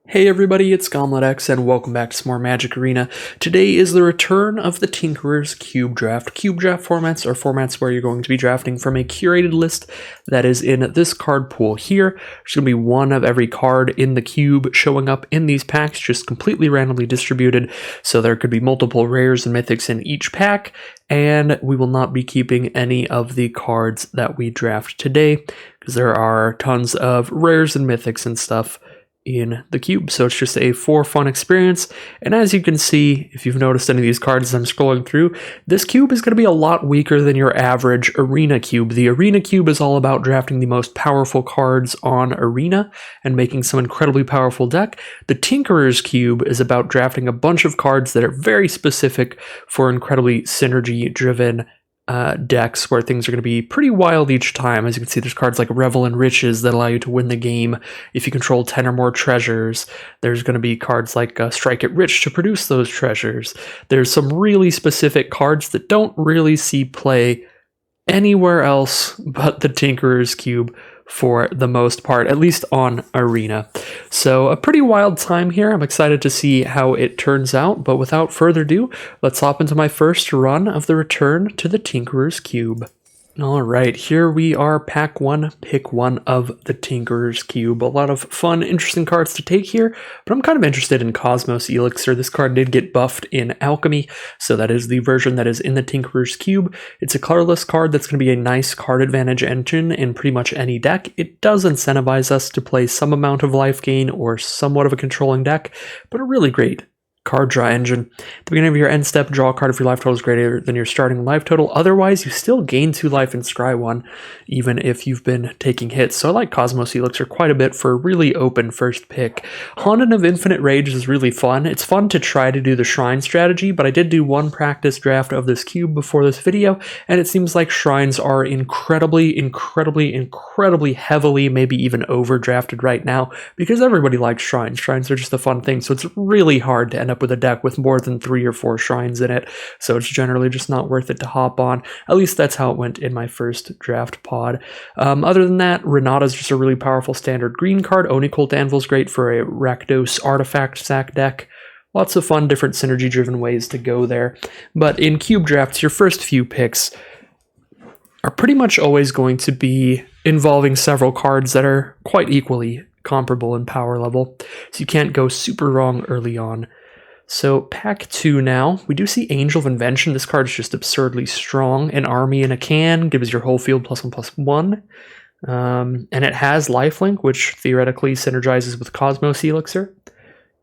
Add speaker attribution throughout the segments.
Speaker 1: Hey everybody, it's GombletX and welcome back to some more Magic Arena. Today is the return of the Tinkerer's Cube Draft. Cube Draft formats are formats where you're going to be drafting from a curated list that is in this card pool here. There's going to be one of every card in the cube showing up in these packs, just completely randomly distributed, so there could be multiple rares and mythics in each pack, and we will not be keeping any of the cards that we draft today, because there are tons of rares and mythics and stuff in the cube, so it's just a for fun experience. And as you can see, if you've noticed any of these cards as I'm scrolling through, this cube is going to be a lot weaker than your average arena cube. The arena cube is all about drafting the most powerful cards on arena and making some incredibly powerful deck. The Tinkerer's cube is about drafting a bunch of cards that are very specific for incredibly synergy driven decks where things are going to be pretty wild each time. As you can see, there's cards like Revel in Riches that allow you to win the game if you control 10 or more treasures. There's going to be cards like Strike It Rich to produce those treasures. There's some really specific cards that don't really see play anywhere else but the Tinkerer's Cube for the most part, at least on Arena. So a pretty wild time here. I'm excited to see how it turns out, but without further ado, let's hop into my first run of the return to the Tinkerer's Cube. Alright, here we are, pack 1, pick 1 of the Tinkerer's Cube. A lot of fun, interesting cards to take here, but I'm kind of interested in Cosmos Elixir. This card did get buffed in Alchemy, so that is the version that is in the Tinkerer's Cube. It's a colorless card that's going to be a nice card advantage engine in pretty much any deck. It does incentivize us to play some amount of life gain or somewhat of a controlling deck, but a really great card draw engine. At the beginning of your end step, draw a card if your life total is greater than your starting life total. Otherwise, you still gain 2 life and scry 1, even if you've been taking hits. So I like Cosmos Elixir quite a bit for a really open first pick. Haunted of Infinite Rage is really fun. It's fun to try to do the Shrine strategy, but I did do one practice draft of this cube before this video, and it seems like Shrines are incredibly heavily, maybe even overdrafted right now, because everybody likes Shrines. Shrines are just a fun thing, so it's really hard to end up with a deck with more than 3 or 4 shrines in it, so it's generally just not worth it to hop on. At least that's how it went in my first draft pod. Other than that, Renata's just a really powerful standard green card. Onicult Anvil's great for a Rakdos artifact sack deck. Lots of fun, different synergy-driven ways to go there. But in cube drafts, your first few picks are pretty much always going to be involving several cards that are quite equally comparable in power level, so you can't go super wrong early on. So pack 2 now, we do see Angel of Invention. This card is just absurdly strong. An army in a can, gives your whole field +1/+1. And it has lifelink, which theoretically synergizes with Cosmos Elixir,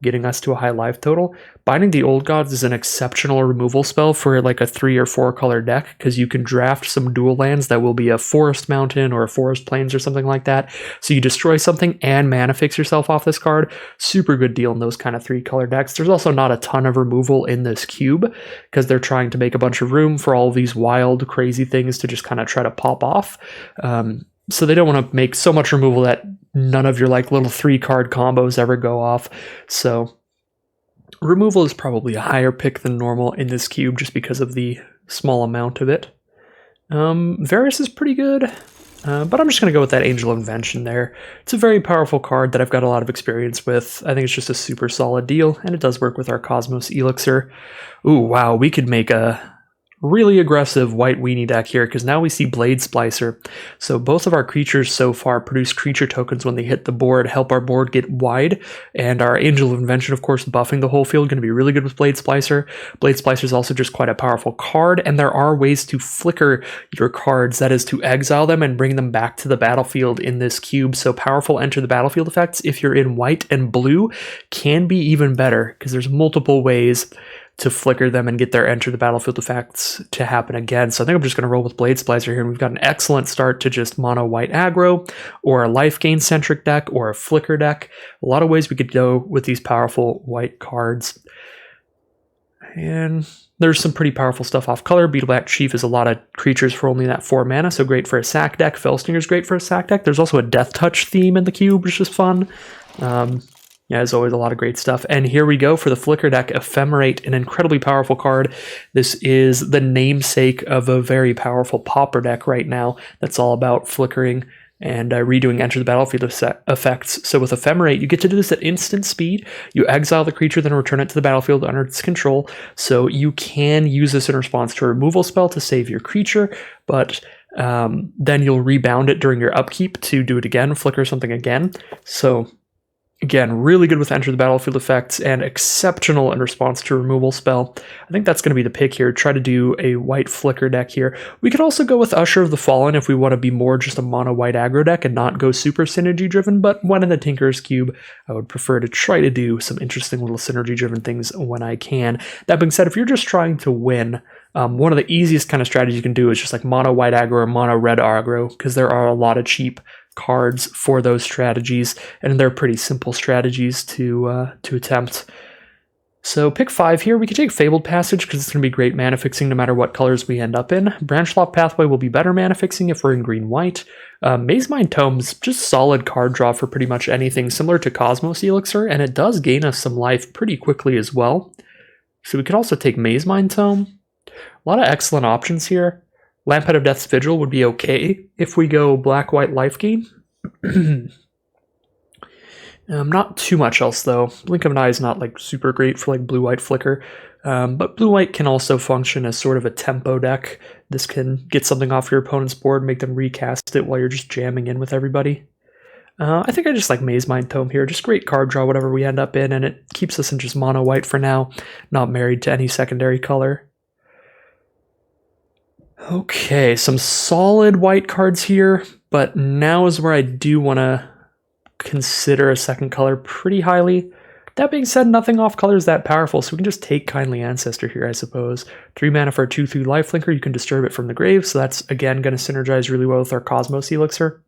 Speaker 1: getting us to a high life total. Binding the Old Gods is an exceptional removal spell for like a 3 or 4 color deck, because you can draft some dual lands that will be a Forest Mountain or a Forest Plains or something like that. So you destroy something and mana fix yourself off this card. Super good deal in those kind of 3 color decks. There's also not a ton of removal in this cube, because they're trying to make a bunch of room for all of these wild, crazy things to just kind of try to pop off. So they don't want to make so much removal that none of your like little 3 card combos ever go off. So removal is probably a higher pick than normal in this cube just because of the small amount of it. Varus is pretty good, but I'm just going to go with that Angel of Invention there. It's a very powerful card that I've got a lot of experience with. I think it's just a super solid deal, and it does work with our Cosmos Elixir. Ooh, wow, we could make a really aggressive white weenie deck here, because now we see Blade Splicer. So both of our creatures so far produce creature tokens when they hit the board, help our board get wide, and our Angel of Invention, of course, buffing the whole field, going to be really good with Blade Splicer. Blade Splicer is also just quite a powerful card, and there are ways to flicker your cards, that is to exile them and bring them back to the battlefield in this cube. So powerful enter the battlefield effects, if you're in white and blue, can be even better, because there's multiple ways to flicker them and get their enter the battlefield effects to happen again. So I think I'm just going to roll with Blade Splicer here, and we've got an excellent start to just mono white aggro, or a life gain centric deck, or a flicker deck. A lot of ways we could go with these powerful white cards. And there's some pretty powerful stuff off color. Beetleback Chief is a lot of creatures for only that 4 mana, so great for a sack deck. Fellstinger is great for a sack deck. There's also a Death Touch theme in the cube, which is fun. Yeah, as always, a lot of great stuff. And here we go for the Flicker deck, Ephemerate, an incredibly powerful card. This is the namesake of a very powerful Pauper deck right now that's all about flickering and redoing enter the battlefield effects. So with Ephemerate, you get to do this at instant speed. You exile the creature, then return it to the battlefield under its control. So you can use this in response to a removal spell to save your creature, but then you'll rebound it during your upkeep to do it again, flicker something again. So again, really good with enter the battlefield effects and exceptional in response to a removal spell. I think that's going to be the pick here. Try to do a white flicker deck here. We could also go with Usher of the Fallen if we want to be more just a mono white aggro deck and not go super synergy driven, but when in the Tinker's Cube, I would prefer to try to do some interesting little synergy driven things when I can. That being said, if you're just trying to win, one of the easiest kind of strategies you can do is just like mono white aggro or mono red aggro, because there are a lot of cheap cards for those strategies, and they're pretty simple strategies to attempt. So pick 5 here. We can take Fabled Passage because it's going to be great mana fixing no matter what colors we end up in. Branchlock Pathway will be better mana fixing if we're in green-white. Mazemind Tome's just solid card draw for pretty much anything, similar to Cosmos Elixir, and it does gain us some life pretty quickly as well. So we could also take Mazemind Tome. A lot of excellent options here. Lamphead of Death's Vigil would be okay if we go black-white life gain. Not too much else, though. Blink of an Eye is not like super great for like blue-white flicker, but blue-white can also function as sort of a tempo deck. This can get something off your opponent's board, make them recast it while you're just jamming in with everybody. I think I just like Mazemind Tome here. Just great card draw, whatever we end up in, and it keeps us in just mono-white for now, not married to any secondary color. Okay, some solid white cards here, but now is where I do want to consider a second color pretty highly. That being said, nothing off color is that powerful, so we can just take Kindly Ancestor here, I suppose. 3 mana for a 2/3 lifelinker, you can disturb it from the grave, so that's, again, going to synergize really well with our Cosmos Elixir.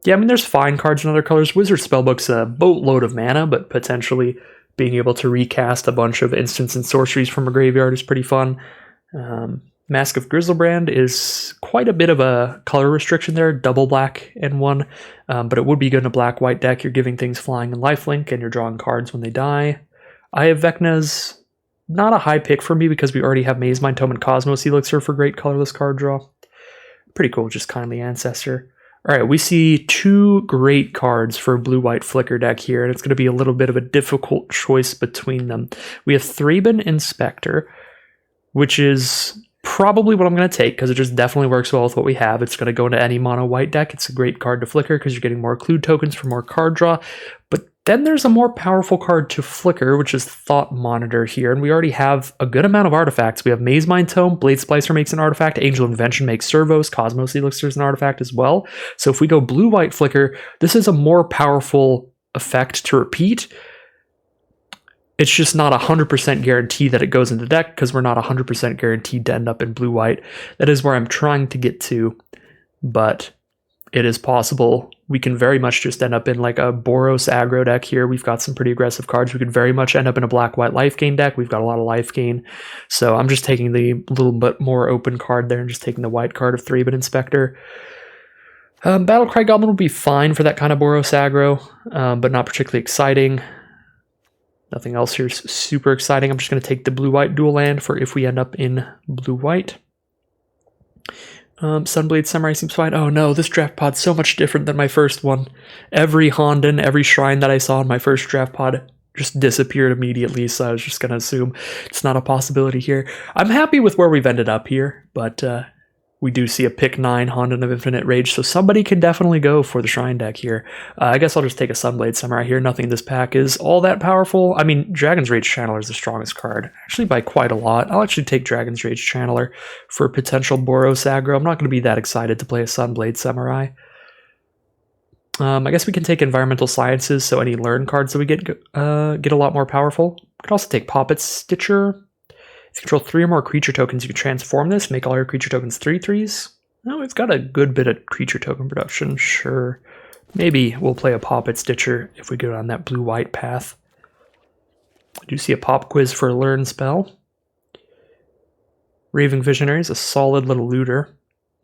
Speaker 1: Yeah, I mean, there's fine cards in other colors. Wizard Spellbook's a boatload of mana, but potentially being able to recast a bunch of instants and sorceries from a graveyard is pretty fun. Mask of Grizzlebrand is quite a bit of a color restriction there, double black and 1, but it would be good in a black-white deck. You're giving things flying and lifelink, and you're drawing cards when they die. Eye of Vecna's not a high pick for me because we already have Mazemind Tome and Cosmos Elixir for great colorless card draw. Pretty cool, just Kindly Ancestor. All right, we see 2 great cards for a blue-white flicker deck here, and it's going to be a little bit of a difficult choice between them. We have Thraben Inspector, which is probably what I'm going to take because it just definitely works well with what we have. It's going to go into any mono white deck. It's a great card to flicker because you're getting more clue tokens for more card draw. But then there's a more powerful card to flicker, which is Thought Monitor here. And we already have a good amount of artifacts. We have Mazemind Tome, Blade Splicer makes an artifact, Angel Invention makes servos, Cosmos Elixir is an artifact as well. So if we go blue-white flicker, this is a more powerful effect to repeat. It's just not 100% guarantee that it goes into the deck because we're not 100% guaranteed to end up in blue-white. That is where I'm trying to get to, but it is possible. We can very much just end up in like a Boros aggro deck here. We've got some pretty aggressive cards. We could very much end up in a black-white life gain deck. We've got a lot of life gain. So I'm just taking the little bit more open card there and just taking the white card of Thraben Inspector. Battlecry Goblin would be fine for that kind of Boros aggro, but not particularly exciting. Nothing else here is super exciting. I'm just going to take the blue-white dual land for if we end up in blue-white. Sunblade Samurai seems fine. Oh no, this draft pod's so much different than my first one. Every Honden, every shrine that I saw in my first draft pod just disappeared immediately, so I was just going to assume it's not a possibility here. I'm happy with where we've ended up here, but we do see a pick 9 Honden of Infinite Rage, so somebody can definitely go for the Shrine deck here. I guess I'll just take a Sunblade Samurai here. Nothing in this pack is all that powerful. I mean, Dragon's Rage Channeler is the strongest card, actually by quite a lot. I'll actually take Dragon's Rage Channeler for potential Boros aggro. I'm not going to be that excited to play a Sunblade Samurai. I guess we can take Environmental Sciences, so any learn cards that we get a lot more powerful. We could also take Poppet Stitcher. If you control 3 or more creature tokens, you can transform this, make all your creature tokens 3/3s. No, it's got a good bit of creature token production, sure. Maybe we'll play a Poppet Stitcher if we go down that blue-white path. I do see a pop quiz for a learn spell. Raving Visionary is a solid little looter.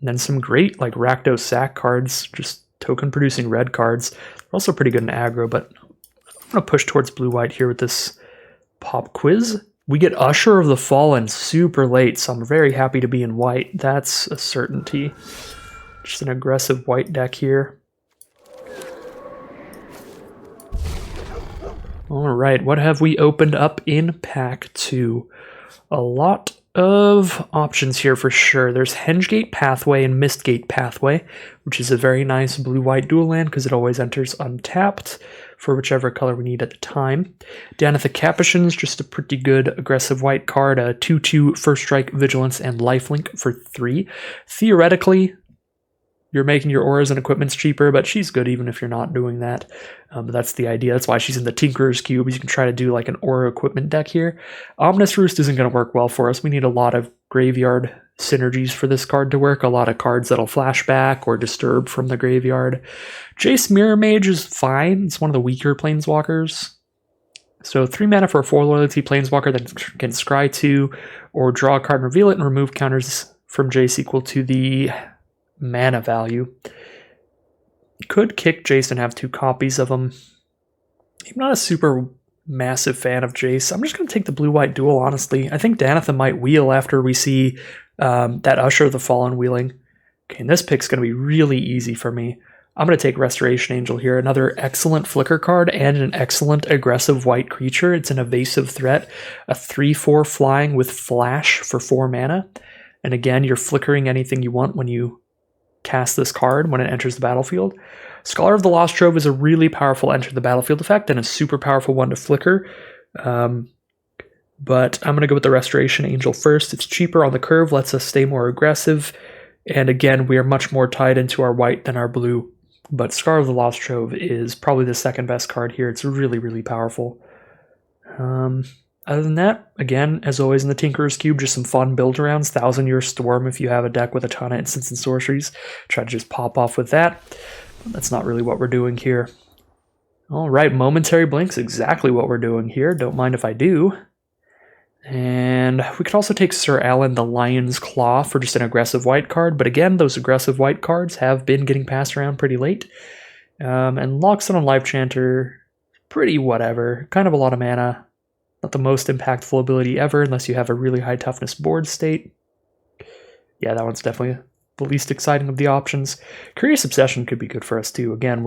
Speaker 1: And then some great like Rakdos Sack cards, just token-producing red cards. They're also pretty good in aggro, but I'm going to push towards blue-white here with this pop quiz. We get Usher of the Fallen super late, so I'm very happy to be in white. That's a certainty. Just an aggressive white deck here. Alright, what have we opened up in pack 2? A lot of options here for sure. There's Hengegate Pathway and Mistgate Pathway, which is a very nice blue-white dual land because it always enters untapped for whichever color we need at the time. Danitha Capuchin's just a pretty good aggressive white card, a 2/2 First Strike, Vigilance, and Lifelink for 3. Theoretically, you're making your auras and equipments cheaper, but she's good even if you're not doing that. But that's the idea. That's why she's in the Tinkerer's Cube. You can try to do like an aura equipment deck here. Ominous Roost isn't going to work well for us. We need a lot of graveyard synergies for this card to work. A lot of cards that'll flash back or disturb from the graveyard. Jace Mirror Mage is fine. It's one of the weaker planeswalkers. So 3 mana for a 4 loyalty planeswalker that can scry 2 or draw a card and reveal it and remove counters from Jace equal to the mana value. Could kick Jace and have 2 copies of him. I'm not a super massive fan of Jace. I'm just going to take the blue-white duel, honestly. I think Danitha might wheel after we see that Usher of the Fallen wheeling. Okay, and this pick's going to be really easy for me. I'm going to take Restoration Angel here. Another excellent flicker card and an excellent aggressive white creature. It's an evasive threat. A 3/4 flying with flash for 4 mana. And again, you're flickering anything you want when you cast this card when it enters the battlefield. Scholar of the Lost Trove is a really powerful enter the battlefield effect and a super powerful one to flicker. But I'm going to go with the Restoration Angel first. It's cheaper on the curve, lets us stay more aggressive. And again, we are much more tied into our white than our blue. But Scholar of the Lost Trove is probably the second best card here. It's really, really powerful. Other than that, again, as always in the Tinkerer's Cube, just some fun build-arounds. 1,000-Year Storm if you have a deck with a ton of instants and sorceries. Try to just pop off with that. That's not really what we're doing here. Alright, Momentary Blink's exactly what we're doing here. Don't mind if I do. And we could also take Sir Alan the Lion's Claw for just an aggressive white card. But again, those aggressive white cards have been getting passed around pretty late. And Loxodon on Life Chanter, pretty whatever. Kind of a lot of mana. Not the most impactful ability ever unless you have a really high toughness board state. Yeah, that one's definitely the least exciting of the options. Curious Obsession could be good for us too. Again,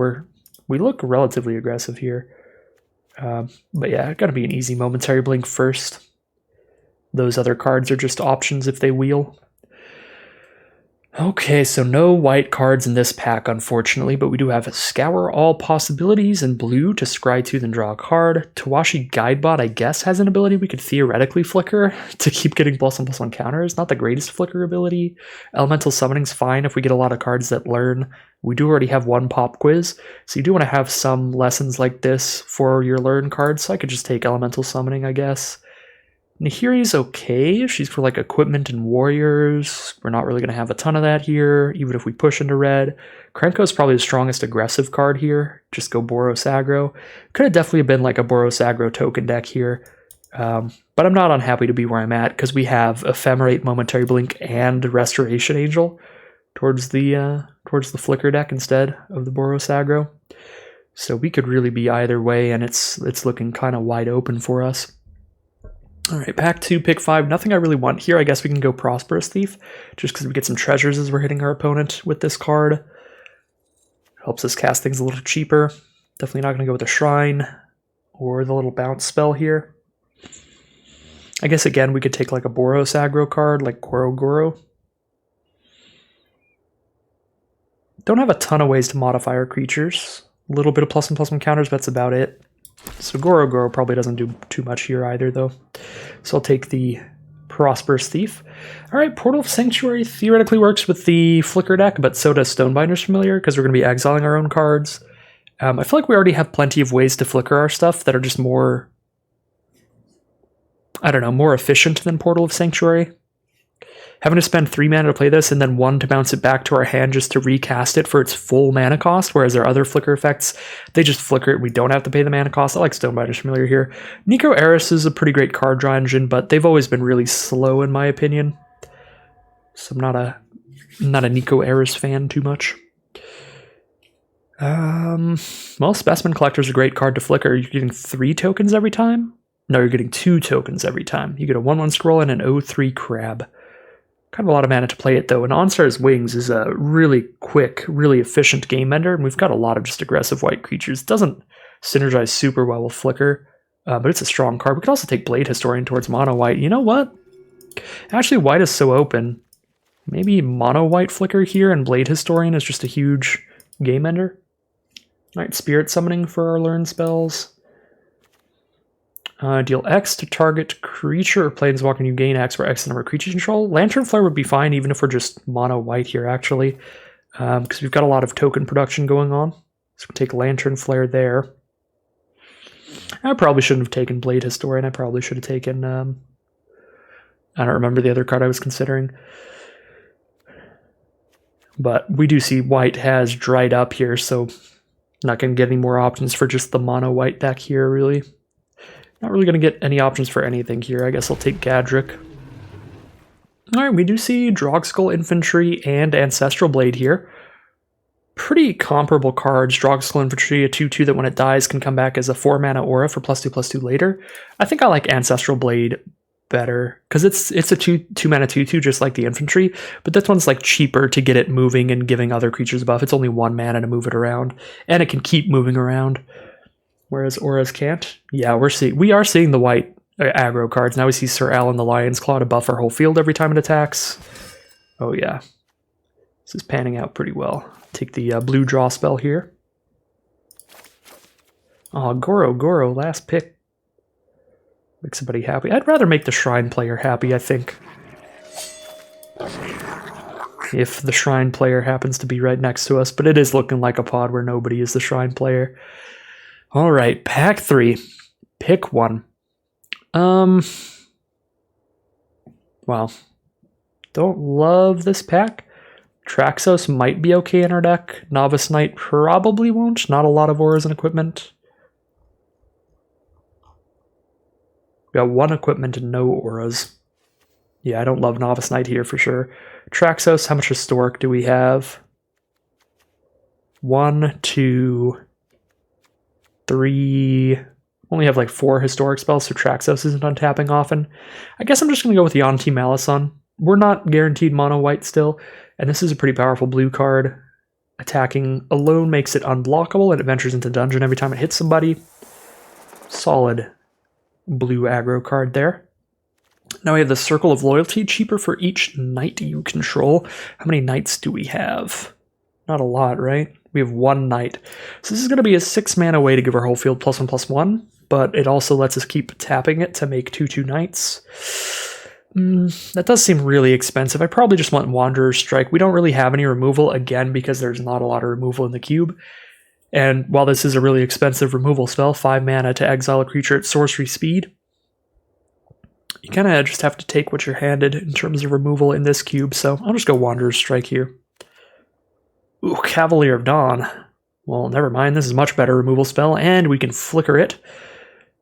Speaker 1: we look relatively aggressive here. But yeah, gotta be an easy Momentary Blink first. Those other cards are just options if they wheel. Okay, so no white cards in this pack, unfortunately, but we do have Scour All Possibilities in blue to scry 2 then draw a card. Tawashi Guidebot, I guess, has an ability we could theoretically flicker to keep getting +1/+1 counters. Not the greatest flicker ability. Elemental Summoning's fine if we get a lot of cards that learn. We do already have 1 pop quiz, so you do want to have some lessons like this for your learn cards, so I could just take Elemental Summoning, I guess. Nahiri's okay. She's for like equipment and warriors. We're not really going to have a ton of that here, even if we push into red. Krenko's probably the strongest aggressive card here. Just go Boros aggro. Could have definitely been like a Boros aggro token deck here. But I'm not unhappy to be where I'm at because we have Ephemerate, Momentary Blink, and Restoration Angel towards the Flicker deck instead of the Boros aggro. So we could really be either way, and it's looking kind of wide open for us. Alright, pack 2, pick 5. Nothing I really want here. I guess we can go Prosperous Thief, just because we get some treasures as we're hitting our opponent with this card. Helps us cast things a little cheaper. Definitely not going to go with a Shrine or the little bounce spell here. I guess, again, we could take like a Boros aggro card, like Goro Goro. Don't have a ton of ways to modify our creatures. A little bit of +1/+1 counters, but that's about it. So Goro Goro probably doesn't do too much here either, though. So I'll take the Prosperous Thief. Alright, Portal of Sanctuary theoretically works with the Flicker deck, but so does Stonebinder's Familiar, because we're going to be exiling our own cards. I feel like we already have plenty of ways to flicker our stuff that are just more, I don't know, more efficient than Portal of Sanctuary. Having to spend 3 mana to play this and then 1 to bounce it back to our hand just to recast it for its full mana cost, whereas our other flicker effects, they just flicker it. We don't have to pay the mana cost. I like Stonebinder's Familiar here. Nico Eris is a pretty great card draw engine, but they've always been really slow in my opinion. So I'm not a Nico Eris fan too much. Well, Specimen Collector's a great card to flicker. You're getting 3 tokens every time? No, you're getting 2 tokens every time. You get a 1/1 scroll and an 0/3 crab. Kind of a lot of mana to play it, though. And Onstar's Wings is a really quick, really efficient game ender, and we've got a lot of just aggressive white creatures. It doesn't synergize super well with Flicker, but it's a strong card. We could also take Blade Historian towards mono white. You know what? Actually, white is so open. Maybe mono white Flicker here, and Blade Historian is just a huge game ender. Alright, Spirit Summoning for our learn spells. Deal X to target creature or planeswalker, and you gain X, where X is the number of creatures control. Lantern Flare would be fine, even if we're just mono white here, actually, because we've got a lot of token production going on. So we'll take Lantern Flare there. I probably shouldn't have taken Blade Historian. I probably should have taken... I don't remember the other card I was considering. But we do see white has dried up here, so not going to get any more options for just the mono white deck here, really. Not really going to get any options for anything here. I guess I'll take Gadrick. Alright, we do see Drogskull Infantry and Ancestral Blade here. Pretty comparable cards. Drogskull Infantry, a 2/2 that when it dies can come back as a 4-mana aura for +2/+2 later. I think I like Ancestral Blade better, because it's a 2-mana 2/2 just like the Infantry, but this one's like cheaper to get it moving and giving other creatures a buff. It's only 1 mana to move it around, and it can keep moving around. Whereas auras can't. Yeah, we are seeing the white aggro cards. Now we see Sir Alan the Lion's Claw to buff our whole field every time it attacks. Oh yeah. This is panning out pretty well. Take the blue draw spell here. Oh, Goro, last pick. Make somebody happy. I'd rather make the Shrine player happy, I think. If the Shrine player happens to be right next to us, but it is looking like a pod where nobody is the Shrine player. All right, pack 3. Pick one. Well, don't love this pack. Traxos might be okay in our deck. Novice Knight probably won't. Not a lot of auras and equipment. We got 1 equipment and no auras. Yeah, I don't love Novice Knight here for sure. Traxos, how much Historic do we have? 1, 2... 3, only have like 4 historic spells, so Traxos isn't untapping often. I guess I'm just going to go with the Yonti Malison. We're not guaranteed mono white still, and this is a pretty powerful blue card. Attacking alone makes it unblockable, and it ventures into dungeon every time it hits somebody. Solid blue aggro card there. Now we have the Circle of Loyalty, cheaper for each knight you control. How many knights do we have? Not a lot, right? We have 1 knight. So this is going to be a 6-mana way to give our whole field +1/+1, but it also lets us keep tapping it to make 2/2 knights. That does seem really expensive. I probably just want Wanderer's Strike. We don't really have any removal, again, because there's not a lot of removal in the cube. And while this is a really expensive removal spell, 5 mana to exile a creature at sorcery speed, you kind of just have to take what you're handed in terms of removal in this cube, so I'll just go Wanderer's Strike here. Ooh, Cavalier of Dawn. Well, never mind, this is a much better removal spell, and we can flicker it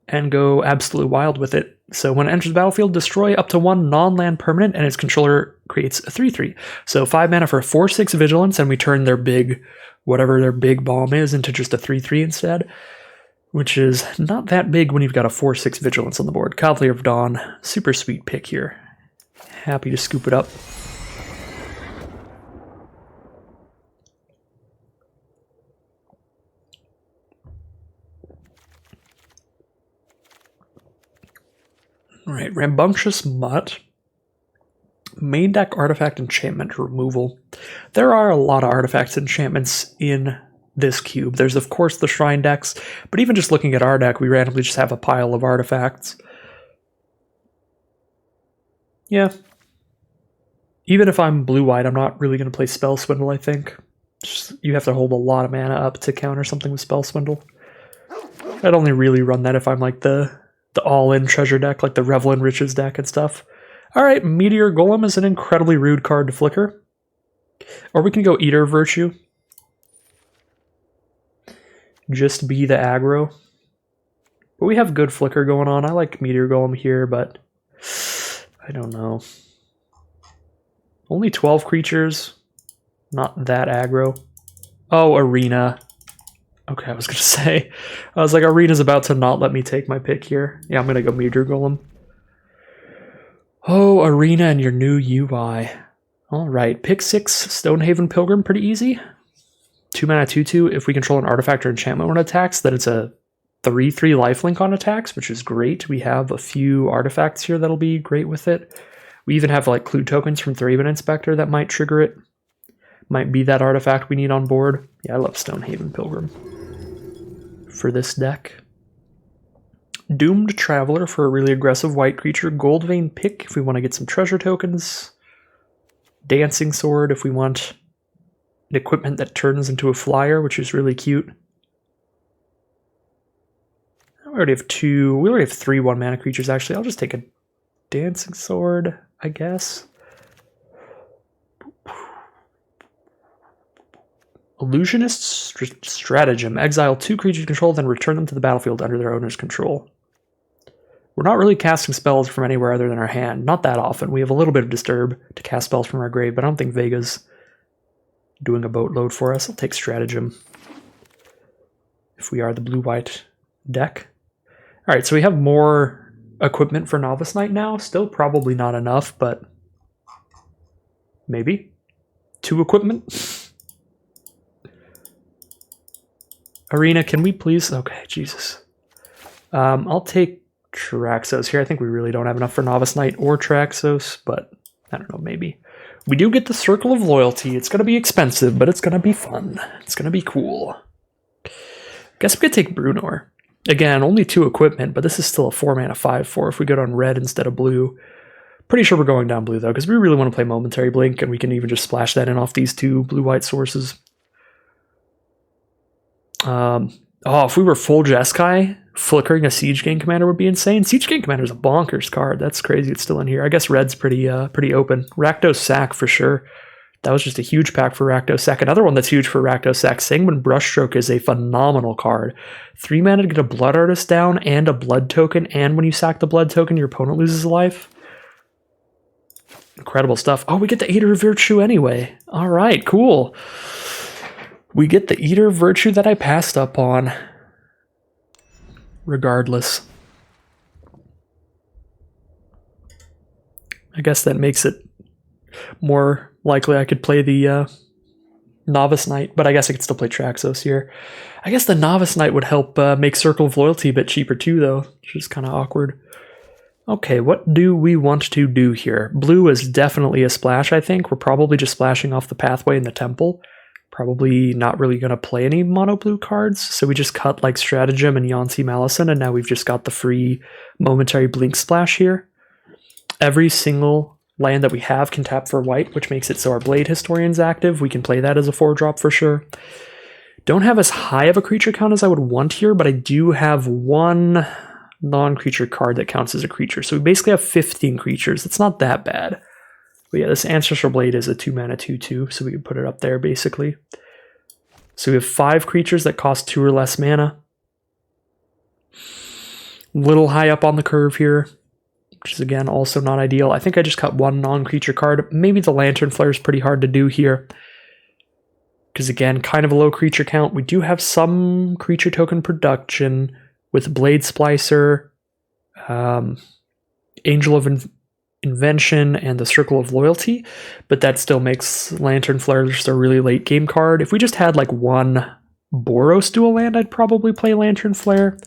Speaker 1: and go absolutely wild with it. So when it enters the battlefield, destroy up to 1 non-land permanent, and its controller creates a 3/3. So 5 mana for a 4/6 vigilance, and we turn their big, whatever their big bomb is, into just a 3/3 instead, which is not that big when you've got a 4/6 vigilance on the board. Cavalier of Dawn, super sweet pick here. Happy to scoop it up. Alright, Rambunctious Mutt. Main deck artifact enchantment removal. There are a lot of artifacts and enchantments in this cube. There's of course the Shrine decks, but even just looking at our deck, we randomly just have a pile of artifacts. Yeah. Even if I'm blue-white, I'm not really going to play Spell Swindle, I think. You have to hold a lot of mana up to counter something with Spell Swindle. I'd only really run that if I'm like the all-in treasure deck, like the Revel in Riches deck and stuff. Alright, Meteor Golem is an incredibly rude card to flicker. Or we can go Eater of Virtue. Just be the aggro. But we have good flicker going on. I like Meteor Golem here, but I don't know. Only 12 creatures. Not that aggro. Oh, Arena. Okay, I was going to say. I was like, Arena's about to not let me take my pick here. Yeah, I'm going to go Meteor Golem. Oh, Arena and your new UI. Alright, pick 6 Stonehaven Pilgrim, pretty easy. 2 mana 2/2. If we control an artifact or enchantment when it attacks, then it's a 3/3 lifelink on attacks, which is great. We have a few artifacts here that'll be great with it. We even have like clue tokens from Thraben Inspector that might trigger it. Might be that artifact we need on board. Yeah, I love Stonehaven Pilgrim for this deck. Doomed Traveler for a really aggressive white creature. Goldvein Pick if we want to get some treasure tokens. Dancing Sword if we want an equipment that turns into a flyer, which is really cute. We already have 3 1-mana creatures, actually. I'll just take a Dancing Sword, I guess. Illusionist Stratagem. Exile 2 creatures you control, then return them to the battlefield under their owner's control. We're not really casting spells from anywhere other than our hand. Not that often. We have a little bit of Disturb to cast spells from our grave, but I don't think Vega's doing a boatload for us. I'll take Stratagem if we are the blue-white deck. Alright, so we have more equipment for Novice Knight now. Still probably not enough, but maybe. 2 equipment. Arena, can we please? Okay, Jesus. I'll take Traxos here. I think we really don't have enough for Novice Knight or Traxos, but I don't know, maybe. We do get the Circle of Loyalty. It's going to be expensive, but it's going to be fun. It's going to be cool. Guess we could take Brunor. Again, only 2 equipment, but this is still a 4-mana 5/4 if we go down red instead of blue. Pretty sure we're going down blue, though, because we really want to play Momentary Blink, and we can even just splash that in off these 2 blue-white sources. If we were full Jeskai, flickering a Siege Gang Commander would be insane. Siege Gang Commander is a bonkers card. That's crazy it's still in here. I guess red's pretty open. Rakdos Sack for sure. That was just a huge pack for Rakdos Sack. Another one that's huge for Rakdos Sack, Sanguine Brushstroke, is a phenomenal card. 3 mana to get a Blood Artist down and a Blood token, and when you sack the Blood token, your opponent loses a life. Incredible stuff. Oh, we get the Eater of Virtue anyway. All right, cool. We get the Eater of Virtue that I passed up on. Regardless. I guess that makes it more likely I could play the Novice Knight, but I guess I could still play Traxos here. I guess the Novice Knight would help make Circle of Loyalty a bit cheaper too, though, which is kind of awkward. Okay, what do we want to do here? Blue is definitely a splash, I think. We're probably just splashing off the Pathway in the Temple. Probably not really going to play any mono blue cards, so we just cut like Stratagem and Yonsei Malison, and now we've just got the free Momentary Blink splash here. Every single land that we have can tap for white, which makes it so our Blade Historian's active. We can play that as a 4-drop for sure. Don't have as high of a creature count as I would want here, but I do have 1 non-creature card that counts as a creature. So we basically have 15 creatures. It's not that bad. But yeah, this Ancestral Blade is a 2-mana 2/2, so we can put it up there basically. So we have 5 creatures that cost 2 or less mana. Little high up on the curve here, which is again also not ideal. I think I just cut 1 non-creature card. Maybe the Lantern Flare is pretty hard to do here, because again, kind of a low creature count. We do have some creature token production with Blade Splicer, Angel of Invention, and the Circle of Loyalty, but that still makes Lantern Flare just a really late game card. If we just had like 1 Boros dual land, I'd probably play Lantern Flare,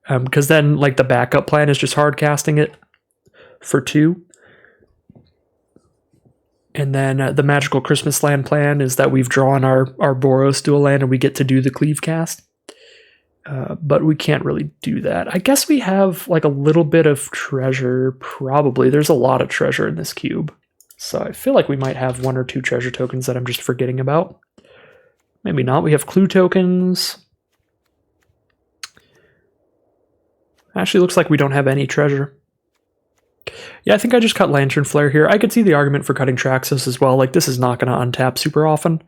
Speaker 1: because then like the backup plan is just hard casting it for 2. And then the Magical Christmas Land plan is that we've drawn our Boros dual land and we get to do the Cleave cast. But we can't really do that. I guess we have like a little bit of treasure, probably. There's a lot of treasure in this cube. So I feel like we might have 1 or 2 treasure tokens that I'm just forgetting about. Maybe not. We have clue tokens. Actually, looks like we don't have any treasure. Yeah, I think I just cut Lantern Flare here. I could see the argument for cutting Traxos as well. Like, this is not going to untap super often.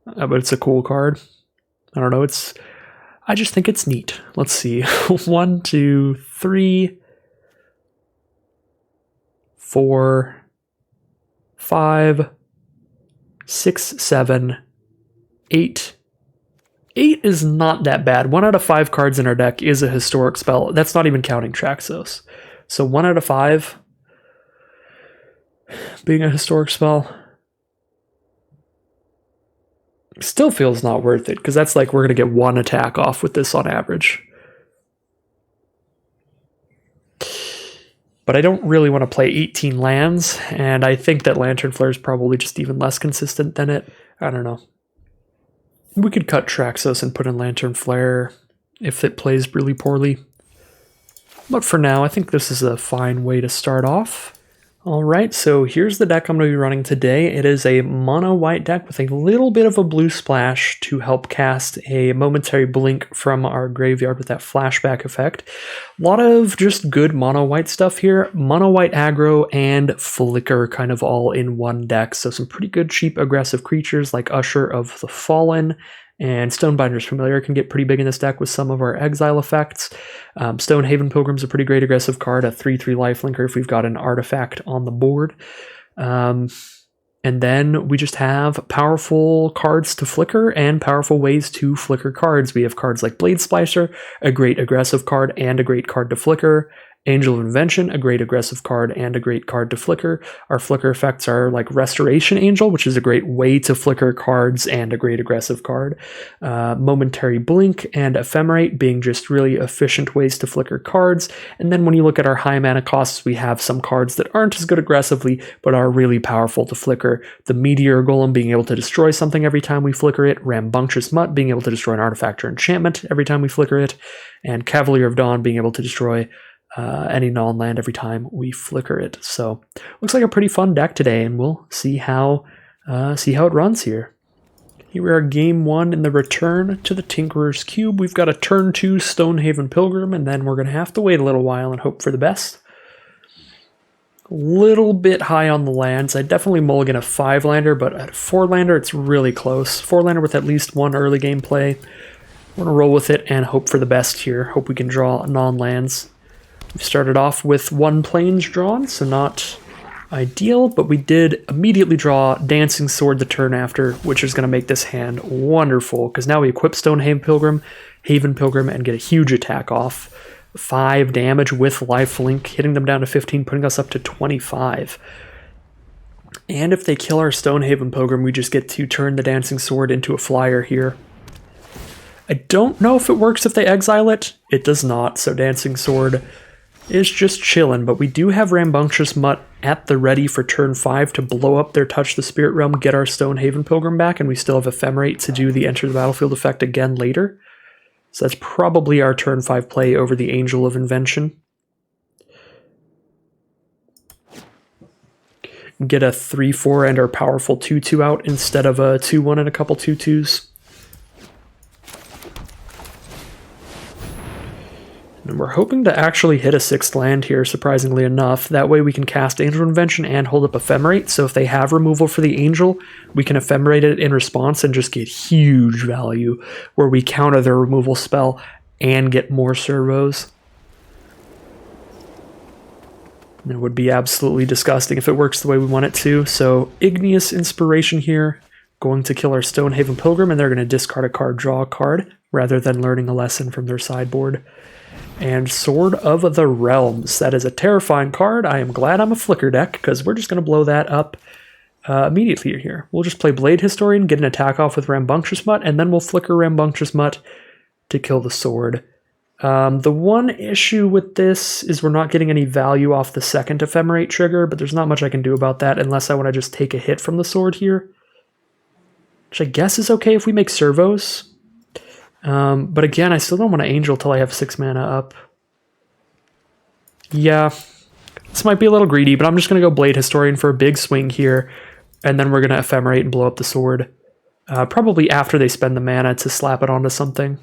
Speaker 1: But it's a cool card. I don't know, I just think it's neat. Let's see. 1, 2, 3, 4, 5, 6, 7, 8, 8 is not that bad. 1 out of 5 cards in our deck is a historic spell. That's not even counting Traxos. So 1 out of 5 being a historic spell still feels not worth it, because that's like we're going to get 1 attack off with this on average. But I don't really want to play 18 lands, and I think that Lantern Flare is probably just even less consistent than it. I don't know. We could cut Traxos and put in Lantern Flare if it plays really poorly. But for now, I think this is a fine way to start off. Alright, so here's the deck I'm going to be running today. It is a mono white deck with a little bit of a blue splash to help cast a momentary blink from our graveyard with that flashback effect. A lot of just good mono white stuff here. Mono white aggro and flicker kind of all in one deck. So some pretty good cheap aggressive creatures like Usher of the Fallen, and Stonebinder's Familiar can get pretty big in this deck with some of our exile effects. Stonehaven Pilgrim's a pretty great aggressive card, a 3/3 lifelinker if we've got an artifact on the board. And then we just have powerful cards to flicker and powerful ways to flicker cards. We have cards like Blade Splicer, a great aggressive card and a great card to flicker. Angel of Invention, a great aggressive card and a great card to flicker. Our flicker effects are like Restoration Angel, which is a great way to flicker cards and a great aggressive card. Momentary Blink and Ephemerate being just really efficient ways to flicker cards. And then when you look at our high mana costs, we have some cards that aren't as good aggressively, but are really powerful to flicker. The Meteor Golem being able to destroy something every time we flicker it. Rambunctious Mutt being able to destroy an artifact or enchantment every time we flicker it. And Cavalier of Dawn being able to destroy any non-land every time we flicker it. So looks like a pretty fun deck today, and we'll see how it runs here. Here we are, game 1 in the Return to the Tinkerer's Cube. We've got a turn 2 Stonehaven Pilgrim, and then we're going to have to wait a little while and hope for the best. A little bit high on the lands. I definitely mulligan a 5-lander, but at a 4-lander it's really close. 4-lander with at least 1 early game play. We're going to roll with it and hope for the best here. Hope we can draw non-lands. We started off with 1 plains drawn, so not ideal, but we did immediately draw Dancing Sword the turn after, which is going to make this hand wonderful, because now we equip Stonehaven Pilgrim, and get a huge attack off. 5 damage with lifelink, hitting them down to 15, putting us up to 25. And if they kill our Stonehaven Pilgrim, we just get to turn the Dancing Sword into a flyer here. I don't know if it works if they exile it. It does not, so Dancing Sword is just chilling, but we do have Rambunctious Mutt at the ready for turn 5 to blow up their Touch the Spirit Realm, get our Stonehaven Pilgrim back, and we still have Ephemerate to do the Enter the Battlefield effect again later. So that's probably our turn 5 play over the Angel of Invention. Get a 3/4 and our powerful 2/2 out instead of a 2/1 and a couple 2/2s. And we're hoping to actually hit a 6th land here, surprisingly enough. That way we can cast Angel Invention and hold up Ephemerate, so if they have removal for the Angel, we can Ephemerate it in response and just get huge value, where we counter their removal spell and get more servos. And it would be absolutely disgusting if it works the way we want it to, so Igneous Inspiration here, going to kill our Stonehaven Pilgrim, and they're going to discard a card, draw a card, rather than learning a lesson from their sideboard. And Sword of the Realms. That is a terrifying card. I am glad I'm a flicker deck, because we're just going to blow that up immediately here. We'll just play Blade Historian, get an attack off with Rambunctious Mutt, and then we'll flicker Rambunctious Mutt to kill the sword. The one issue with this is we're not getting any value off the second Ephemerate trigger, but there's not much I can do about that unless I want to just take a hit from the sword here. Which I guess is okay if we make servos. But again, I still don't want to Angel till I have 6 mana up. Yeah, this might be a little greedy, but I'm just going to go Blade Historian for a big swing here, and then we're going to Ephemerate and blow up the sword. Probably after they spend the mana to slap it onto something.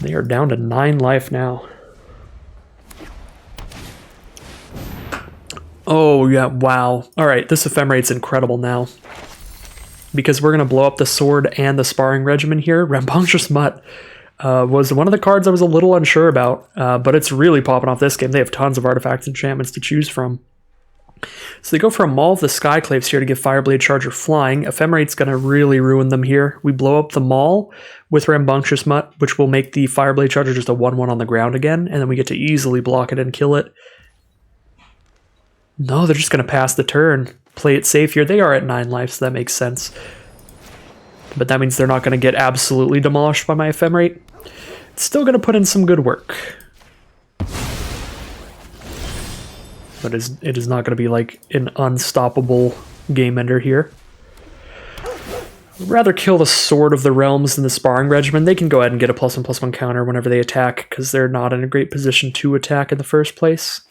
Speaker 1: They are down to 9 life now. Oh, yeah, wow. Alright, this Ephemerate's incredible now. Because we're going to blow up the sword and the sparring regimen here. Rambunctious Mutt was one of the cards I was a little unsure about, but it's really popping off this game. They have tons of artifacts and enchantments to choose from. So they go for a Maul of the Skyclaves here to give Fireblade Charger flying. Ephemerate's going to really ruin them here. We blow up the Maul with Rambunctious Mutt, which will make the Fireblade Charger just a 1-1 on the ground again, and then we get to easily block it and kill it. No, they're just going to pass the turn. Play it safe here. They are at 9 life, so that makes sense. But that means they're not going to get absolutely demolished by my Ephemerate. It's still going to put in some good work. But it is not going to be like an unstoppable game ender here. I'd rather kill the Sword of the Realms than the Sparring Regimen. They can go ahead and get a +1/+1 counter whenever they attack, because they're not in a great position to attack in the first place.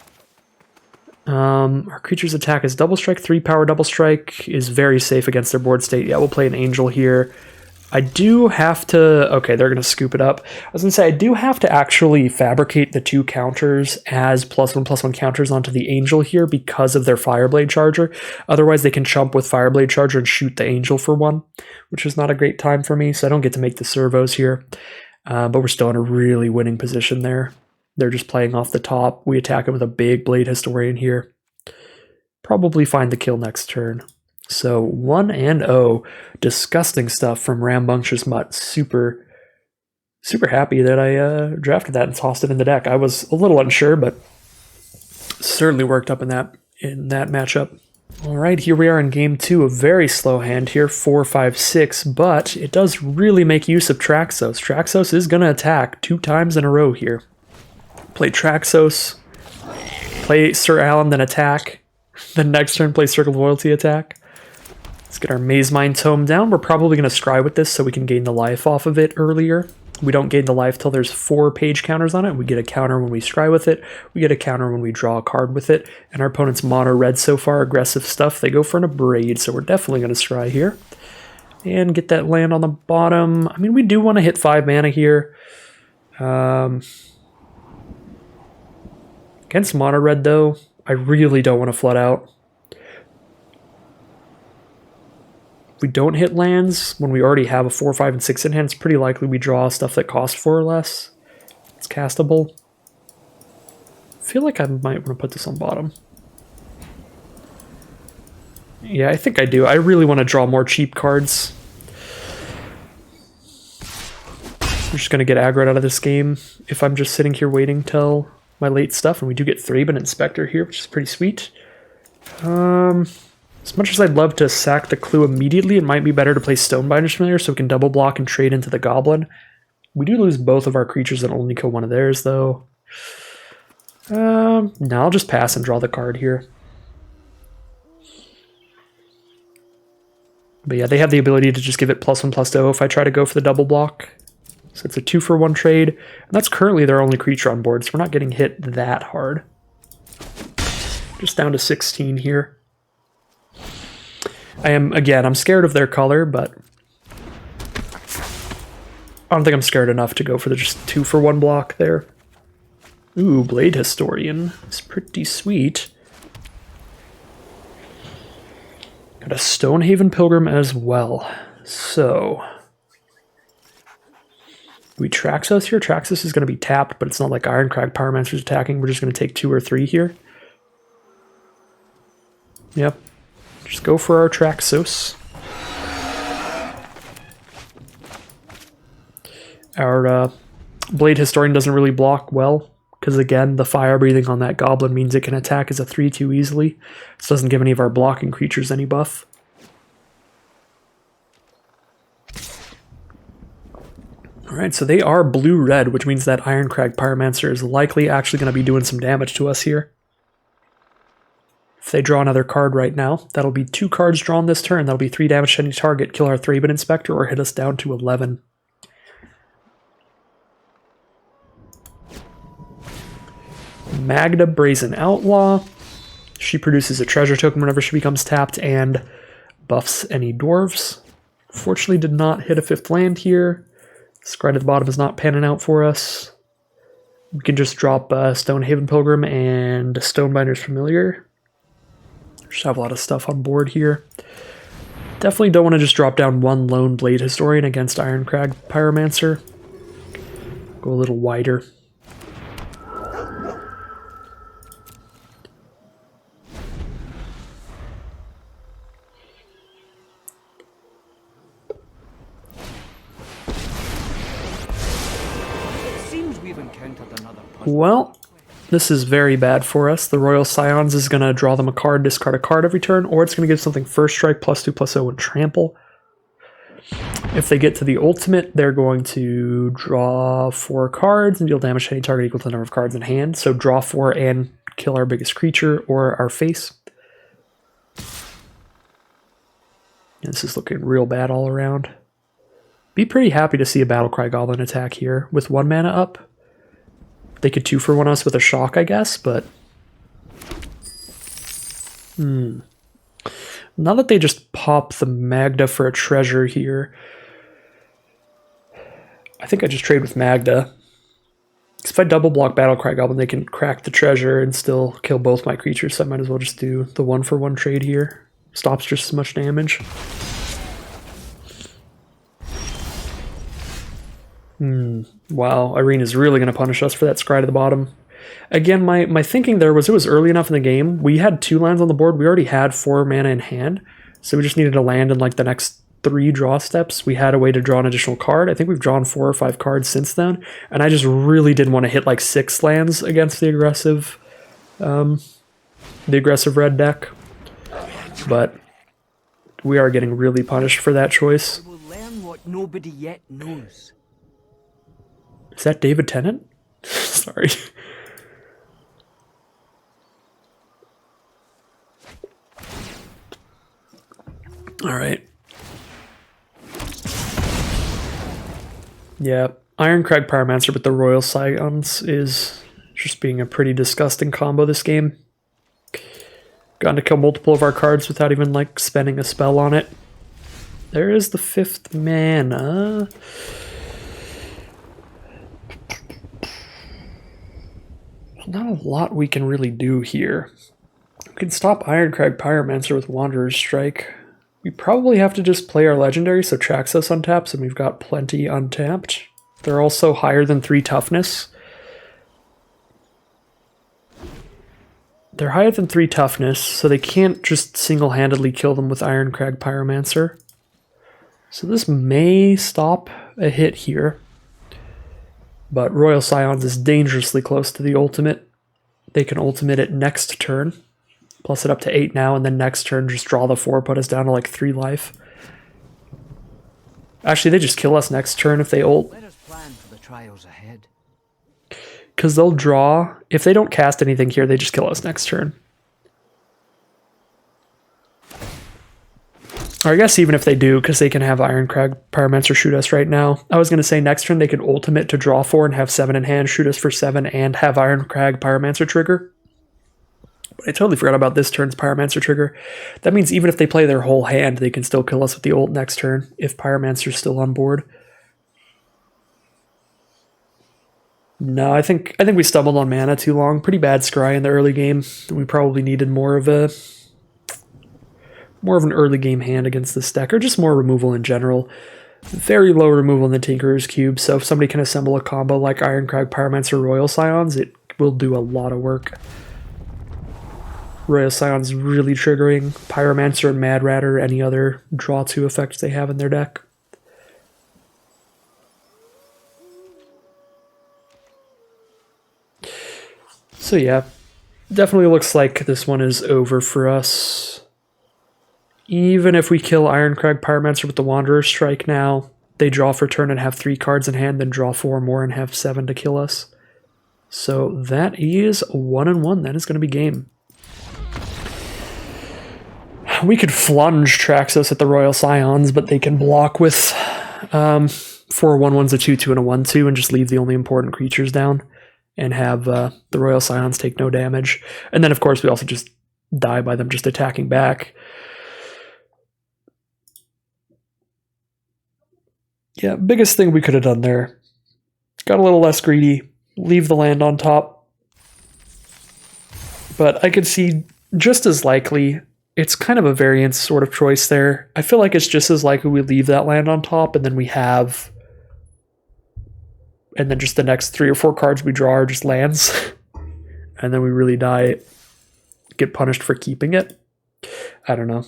Speaker 1: Our creature's attack is Double Strike, 3-power Double Strike, is very safe against their board state. Yeah, we'll play an Angel here. I do have to... Okay, they're going to scoop it up. I was going to say, I do have to actually fabricate the 2 counters as +1/+1 counters onto the Angel here because of their Fireblade Charger. Otherwise, they can chump with Fireblade Charger and shoot the Angel for 1, which is not a great time for me, so I don't get to make the servos here. But we're still in a really winning position there. They're just playing off the top. We attack him with a big Blade Historian here. Probably find the kill next turn. So 1-0. Disgusting stuff from Rambunctious Mutt. Super happy that I drafted that and tossed it in the deck. I was a little unsure, but certainly worked up in that matchup. All right, here we are in game 2. A very slow hand here, 4-5-6, but it does really make use of Traxos. Traxos is going to attack 2 times in a row here. Play Traxos, play Sir Alan, then attack. Then next turn, play Circle of Loyalty, attack. Let's get our Maze Mind Tome down. We're probably going to scry with this so we can gain the life off of it earlier. We don't gain the life till there's 4 page counters on it. We get a counter when we scry with it. We get a counter when we draw a card with it. And our opponent's mono red so far, aggressive stuff. They go for an Abrade, so we're definitely going to scry here. And get that land on the bottom. I mean, we do want to hit 5 mana here. Against mono red, though, I really don't want to flood out. If we don't hit lands when we already have a 4, 5, and 6 in hand, it's pretty likely we draw stuff that costs 4 or less. It's castable. I feel like I might want to put this on bottom. Yeah, I think I do. I really want to draw more cheap cards. I'm just going to get aggroed out of this game if I'm just sitting here waiting till my late stuff, and we do get Thraben Inspector here, which is pretty sweet. As much as I'd love to sack the Clue immediately, it might be better to play Stonebinder's Familiar so we can double block and trade into the Goblin. We do lose both of our creatures and only kill one of theirs, though. No, I'll just pass and draw the card here. But yeah, they have the ability to just give it +1/+0 if I try to go for the double block. So it's a 2-for-1 trade, and that's currently their only creature on board, so we're not getting hit that hard. Just down to 16 here. I'm scared of their color, but I don't think I'm scared enough to go for the just 2-for-1 block there. Ooh, Blade Historian. It's pretty sweet. Got a Stonehaven Pilgrim as well. So... we Traxos here. Traxos is going to be tapped, but it's not like Ironcrag Pyromancer's attacking. We're just going to take 2 or 3 here. Yep. Just go for our Traxos. Our Blade Historian doesn't really block well, because again, the fire breathing on that Goblin means it can attack as a 3/2 easily. This doesn't give any of our blocking creatures any buff. Alright, so they are blue-red, which means that Ironcrag Pyromancer is likely actually going to be doing some damage to us here. If they draw another card right now, that'll be 2 cards drawn this turn. That'll be 3 damage to any target, kill our Thraben Inspector, or hit us down to 11. Magda Brazen Outlaw. She produces a treasure token whenever she becomes tapped and buffs any dwarves. Fortunately did not hit a 5th land here. Scry at the bottom is not panning out for us. We can just drop Stonehaven Pilgrim and Stonebinder's Familiar. Just have a lot of stuff on board here. Definitely don't want to just drop down 1 lone Blade Historian against Ironcrag Pyromancer. Go a little wider. Well, this is very bad for us. The Royal Scions is going to draw them a card, discard a card every turn, or it's going to give something first strike, +2/+0, and trample. If they get to the ultimate, they're going to draw 4 cards and deal damage to any target equal to the number of cards in hand. So draw 4 and kill our biggest creature or our face. And this is looking real bad all around. Be pretty happy to see a Battlecry Goblin attack here with 1 mana up. They could 2-for-1 us with a shock, I guess, but... Now that they just pop the Magda for a treasure here, I think I just trade with Magda. Because if I double block Battlecry Goblin, they can crack the treasure and still kill both my creatures, so I might as well just do the 1-for-1 trade here. Stops just as much damage. Wow, Irene is really going to punish us for that scry to the bottom. Again, my thinking there was it was early enough in the game. We had 2 lands on the board. We already had 4 mana in hand, so we just needed to land in like the next 3 draw steps. We had a way to draw an additional card. I think we've drawn 4 or 5 cards since then, and I just really didn't want to hit like 6 lands against the aggressive red deck. But we are getting really punished for that choice.
Speaker 2: We'll learn what nobody yet knows.
Speaker 1: Is that David Tennant? Sorry. All right. Yeah, Ironcrag Pyromancer with the Royal Scions is just being a pretty disgusting combo this game. Gotten to kill multiple of our cards without even like spending a spell on it. There is the 5th mana. Not a lot we can really do here. We can stop Ironcrag Pyromancer with Wanderer's Strike. We probably have to just play our legendary, so Traxos untaps, and we've got plenty untapped. They're also higher than 3 toughness. They're higher than 3 toughness, so they can't just single-handedly kill them with Ironcrag Pyromancer. So this may stop a hit here. But Royal Scions is dangerously close to the ultimate. They can ultimate it next turn. Plus it up to 8 now, and then next turn just draw the 4, put us down to like 3 life. Actually, they just kill us next turn if they ult.
Speaker 2: Let us plan for the trials ahead.
Speaker 1: Because they'll draw. If they don't cast anything here, they just kill us next turn. Or I guess even if they do, because they can have Ironcrag Pyromancer shoot us right now. I was going to say next turn they could ultimate to draw 4 and have 7 in hand, shoot us for 7, and have Ironcrag Pyromancer trigger. But I totally forgot about this turn's Pyromancer trigger. That means even if they play their whole hand, they can still kill us with the ult next turn, if Pyromancer's still on board. No, I think we stumbled on mana too long. Pretty bad scry in the early game. We probably needed more of an early game hand against this deck, or just more removal in general. Very low removal in the Tinkerer's Cube, so if somebody can assemble a combo like Ironcrag Pyromancer Royal Scions, it will do a lot of work. Royal Scions really triggering Pyromancer and Mad Rat or any other draw 2 effects they have in their deck. So yeah, definitely looks like this one is over for us. Even if we kill Ironcrag Pyromancer with the Wanderer's Strike now, they draw for turn and have 3 cards in hand, then draw 4 more and have 7 to kill us. So that is 1-1. That is going to be game. We could flunge Traxos at the Royal Scions, but they can block with 4 1/1s, a 2/2, and a 1/2, and just leave the only important creatures down, and have the Royal Scions take no damage. And then, of course, we also just die by them just attacking back. Yeah, biggest thing we could have done there. Got a little less greedy, leave the land on top. But I could see just as likely, it's kind of a variance sort of choice there. I feel like it's just as likely we leave that land on top and then we have... And then just the next 3 or 4 cards we draw are just lands. And then we really die, get punished for keeping it. I don't know.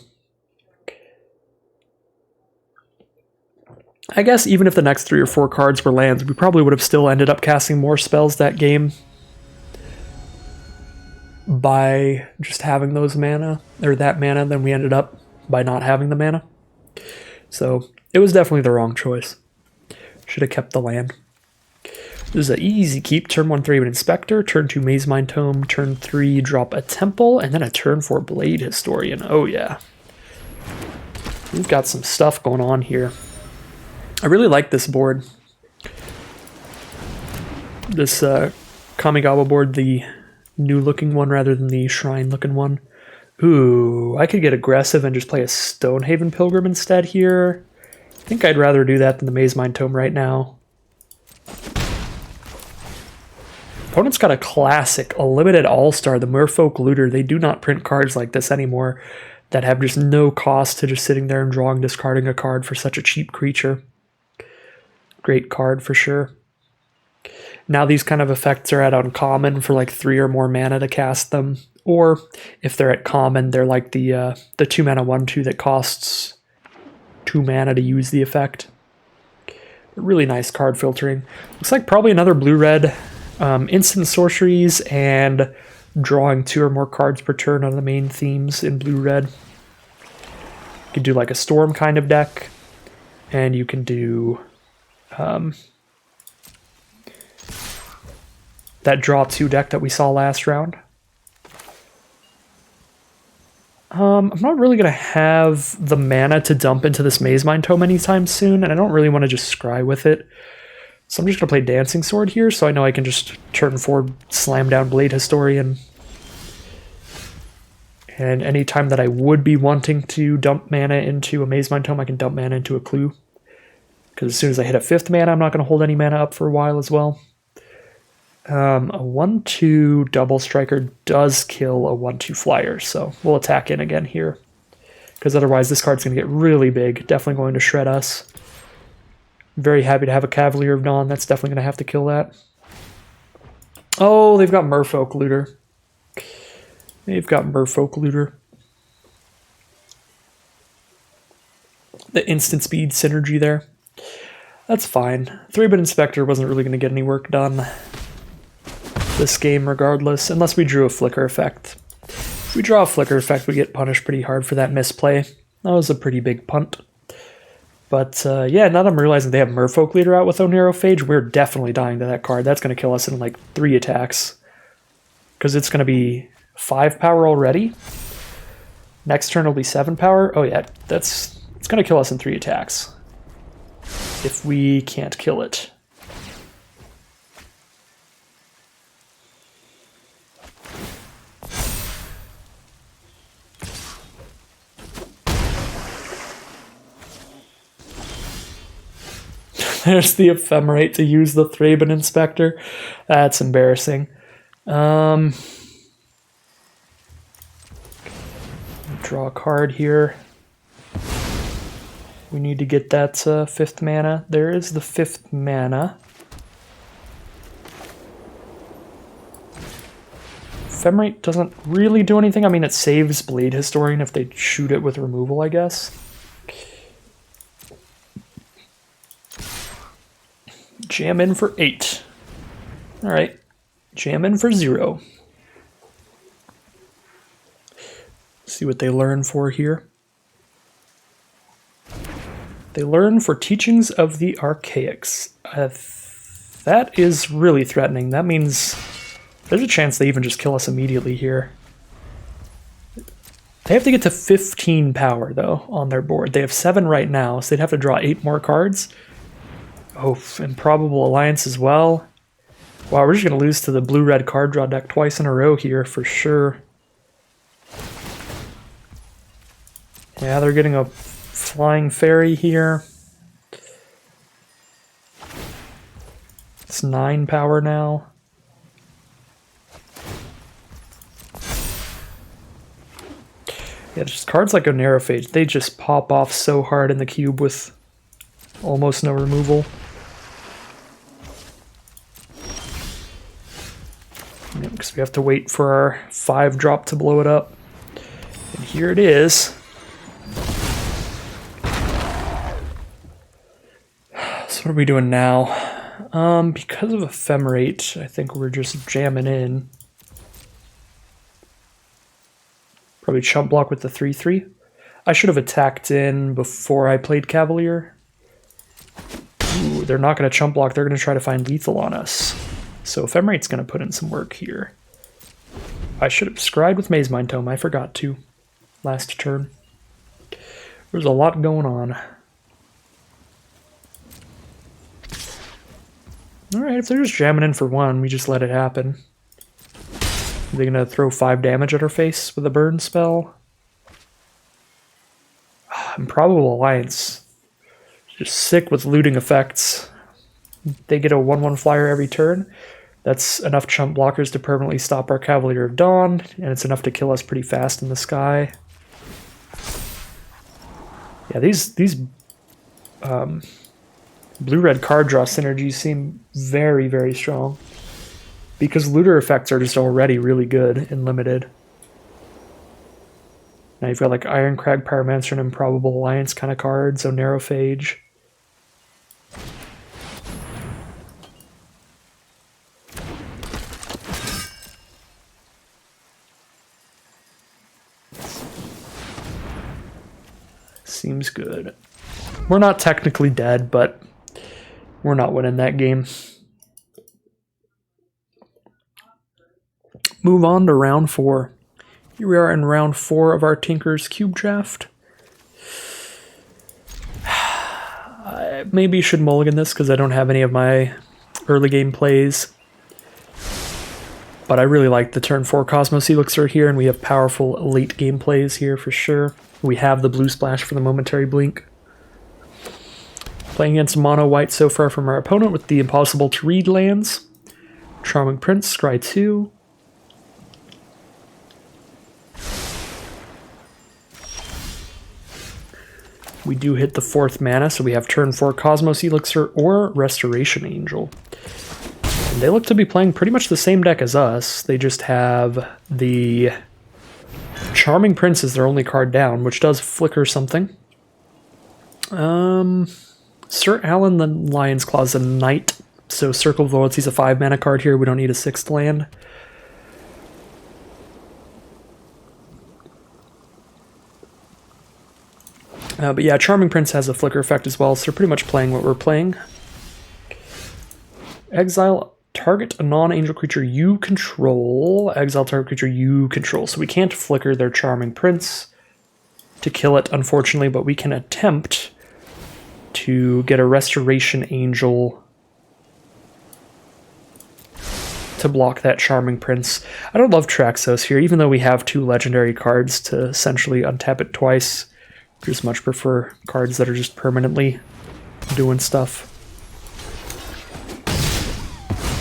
Speaker 1: I guess even if the next 3 or 4 cards were lands, we probably would have still ended up casting more spells that game by just having those mana, or that mana, than we ended up by not having the mana. So it was definitely the wrong choice. Should have kept the land. This is an easy keep. Turn 1, Thraben Inspector. Turn 2, Maze Mind Tome. Turn 3, drop a Temple. And then a turn 4, Blade Historian. Oh yeah. We've got some stuff going on here. I really like this board. This Kamigawa board, the new looking one rather than the shrine looking one. Ooh, I could get aggressive and just play a Stonehaven Pilgrim instead here. I think I'd rather do that than the Maze Mind Tome right now. Opponent's got a classic, a limited all-star, the Merfolk Looter. They do not print cards like this anymore that have just no cost to just sitting there and drawing, discarding a card for such a cheap creature. Great card for sure. Now these kind of effects are at uncommon for like 3 or more mana to cast them. Or if they're at common, they're like the 2 mana 1/2 that costs 2 mana to use the effect. Really nice card filtering. Looks like probably another blue-red instant sorceries and drawing 2 or more cards per turn on the main themes in blue-red. You can do like a storm kind of deck, and you can do that draw 2 deck that we saw last round. I'm not really going to have the mana to dump into this Maze Mind Tome anytime soon, and I don't really want to just scry with it. So I'm just going to play Dancing Sword here, so I know I can just turn 4, slam down Blade Historian. And anytime that I would be wanting to dump mana into a Maze Mind Tome, I can dump mana into a Clue. Because as soon as I hit a 5th mana, I'm not going to hold any mana up for a while as well. A 1/2 double striker does kill a 1/2 flyer, so we'll attack in again here. Because otherwise this card's going to get really big, definitely going to shred us. Very happy to have a Cavalier of Dawn. That's definitely going to have to kill that. Oh, they've got Merfolk Looter. They've got Merfolk Looter. The instant speed synergy there. That's fine. 3-bit Inspector wasn't really going to get any work done this game regardless, unless we drew a Flicker effect. If we draw a Flicker effect, we get punished pretty hard for that misplay. That was a pretty big punt. But yeah, now that I'm realizing they have Merfolk Leader out with Oneirophage, we're definitely dying to that card. That's going to kill us in like 3 attacks. Because it's going to be 5 power already. Next turn will be 7 power. Oh yeah, it's going to kill us in 3 attacks. If we can't kill it. There's the Ephemerate to use the Thraben Inspector. That's embarrassing. Draw a card here. We need to get that 5th mana. There is the 5th mana. Ephemerate doesn't really do anything. I mean, it saves Blade Historian if they shoot it with removal, I guess. Jam in for 8. Alright. Jam in for 0. See what they learn for here. They learn for Teachings of the Archaics. That is really threatening. That means there's a chance they even just kill us immediately here. They have to get to 15 power, though, on their board. They have 7 right now, so they'd have to draw 8 more cards. Oh, Improbable Alliance as well. Wow, we're just going to lose to the blue-red card draw deck twice in a row here, for sure. Yeah, they're getting a Flying Fairy here. It's 9 power now. Yeah, just cards like Oneirophage, they just pop off so hard in the cube with almost no removal. Because we have to wait for our 5 drop to blow it up. And here it is. what are we doing now? Because of Ephemerate, I think we're just jamming in. Probably chump block with the 3/3. I should have attacked in before I played Cavalier. Ooh, they're not going to chump block. They're going to try to find lethal on us. So Ephemerate's going to put in some work here. I should have scried with Maze Mind Tome. I forgot to last turn. There's a lot going on. Alright, if they're just jamming in for one, we just let it happen. Are they going to throw 5 damage at our face with a burn spell? Improbable Alliance. Just sick with looting effects. They get a 1/1 flyer every turn. That's enough chump blockers to permanently stop our Cavalier of Dawn, and it's enough to kill us pretty fast in the sky. Yeah, these blue-red card draw synergies seem very, very strong. Because looter effects are just already really good in limited. Now you've got like Ironcrag, Pyromancer, and Improbable Alliance kind of cards, so Narrowphage. Seems good. We're not technically dead, but we're not winning that game. Move on to round 4. Here we are in round 4 of our Tinker's Cube Draft. I maybe should mulligan this because I don't have any of my early game plays. But I really like the turn 4 Cosmos Elixir here, and we have powerful late game plays here for sure. We have the blue splash for the momentary blink. Playing against mono white so far from our opponent with the impossible to read lands. Charming Prince, scry 2. We do hit the 4th mana, so we have turn 4 Cosmos Elixir or Restoration Angel. And they look to be playing pretty much the same deck as us. They just have the Charming Prince as their only card down, which does flicker something. Sir Alan the Lion's Claw is a knight, so Circle of Loyalty is a 5 mana card here. We don't need a 6th land. But yeah, Charming Prince has a flicker effect as well, so they're pretty much playing what we're playing. Exile target a non-angel creature you control. Exile target creature you control. So we can't flicker their Charming Prince to kill it, unfortunately, but we can attempt to get a Restoration Angel to block that Charming Prince. I don't love Traxos here, even though we have 2 legendary cards to essentially untap it twice. Just much prefer cards that are just permanently doing stuff.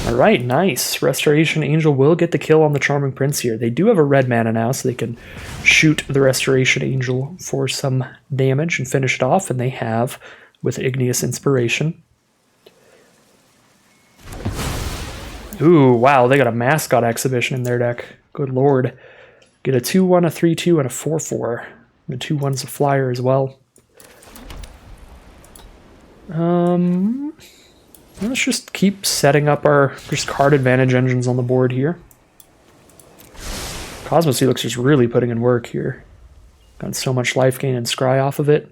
Speaker 1: Alright, nice. Restoration Angel will get the kill on the Charming Prince here. They do have a red mana now, so they can shoot the Restoration Angel for some damage and finish it off, and they have with Igneous Inspiration. Ooh, wow, they got a Mascot Exhibition in their deck. Good lord. Get a 2/1, a 3/2, and a 4/4. The 2/1's a flyer as well. Let's just keep setting up our just card advantage engines on the board here. Cosmos Elixir's really putting in work here. Got so much life gain and scry off of it.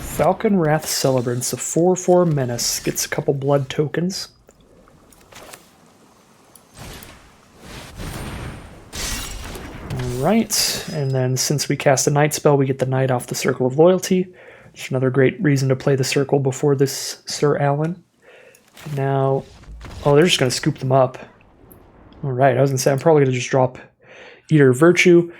Speaker 1: Falcon Wrath Celebrants, a 4/4 menace, gets a couple blood tokens. Alright, and then since we cast a Night spell, we get the Knight off the Circle of Loyalty. Just another great reason to play the Circle before this Sir Alan. Now, oh, they're just going to scoop them up. Alright, I was going to say, I'm probably going to just drop Eater of Virtue.